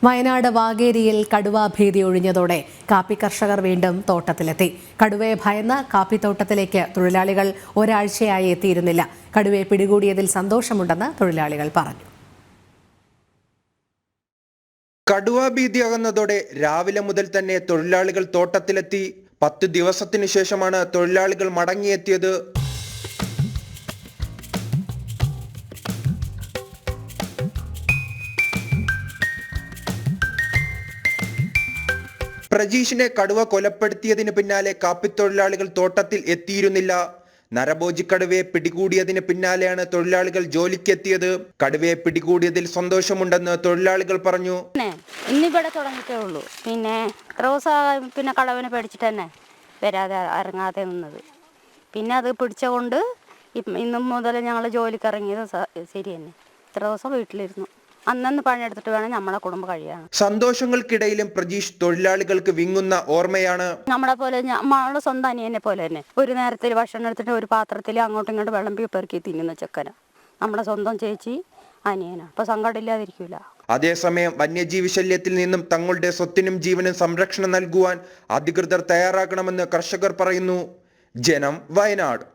വയനാട് വാഗേരിയിൽ കടുവാ ഭീതി ഒഴിഞ്ഞതോടെ കാപ്പി കർഷകർ വീണ്ടും തോട്ടത്തിലെത്തി. കടുവയെ ഭയന്ന് കാപ്പിത്തോട്ടത്തിലേക്ക് തൊഴിലാളികൾ ഒരാഴ്ചയായി എത്തിയിരുന്നില്ല. കടുവയെ പിടികൂടിയതിൽ സന്തോഷമുണ്ടെന്ന് തൊഴിലാളികൾ പറഞ്ഞു. കടുവാ ഭീതി അകന്നതോടെ രാവിലെ മുതൽ തന്നെ തൊഴിലാളികൾ തോട്ടത്തിലെത്തി. 10 ദിവസത്തിനു ശേഷമാണ് തൊഴിലാളികൾ മടങ്ങിയെത്തിയത്. പ്രജീഷിനെ കടുവ കൊലപ്പെടുത്തിയതിന് പിന്നാലെ കാപ്പിത്തൊഴിലാളികൾ തോട്ടത്തിൽ എത്തിയിരുന്നില്ല. നരഭോജി കടുവയെ പിടികൂടിയതിന് പിന്നാലെയാണ് തൊഴിലാളികൾ ജോലിക്കെത്തിയത്. കടുവയെ പിടികൂടിയതിൽ സന്തോഷമുണ്ടെന്ന് തൊഴിലാളികൾ പറഞ്ഞു. ഇന്നിവിടെ തുടങ്ങിയിട്ടേ ഉള്ളൂ. പിന്നെ പിന്നെ കടവനെ പേടിച്ചിട്ട് തന്നെ വരാതെ ഇറങ്ങാതെ നിന്നത്. പിന്നെ അത് പിടിച്ചുകൊണ്ട് ഇന്നും മുതൽ ഞങ്ങൾ ജോലിക്ക് ഇറങ്ങിയത് ശരി തന്നെ. ഇത്ര ദിവസം വീട്ടിലിരുന്നു. അന്നന്ന് പണിയെടുത്തിട്ട് വേണം നമ്മളെ കുടുംബം കഴിയാൻ. സന്തോഷങ്ങൾക്കിടയിലും പ്രജീഷ് തൊഴിലാളികൾക്ക് വിങ്ങുന്ന ഓർമ്മയാണ്. നമ്മളെ പോലെ നമ്മളെ സ്വന്തം അനിയനെ പോലെ തന്നെ ഒരു നേരത്തിൽ ഭക്ഷണം എടുത്തിട്ട് ഒരു പാത്രത്തിൽ അങ്ങോട്ടും ഇങ്ങോട്ടും വിളമ്പി പെറുക്കി തിന്നുന്ന ചെക്കന. നമ്മുടെ സ്വന്തം ചേച്ചി അനിയനാ. അപ്പൊ സങ്കടമില്ലാതിരിക്കൂല. അതേസമയം വന്യജീവി ശല്യത്തിൽ നിന്നും തങ്ങളുടെ സ്വത്തിനും ജീവനും സംരക്ഷണം നൽകുവാൻ അധികൃതർ തയ്യാറാക്കണമെന്ന് കർഷകർ പറയുന്നു. ജനം, വയനാട്.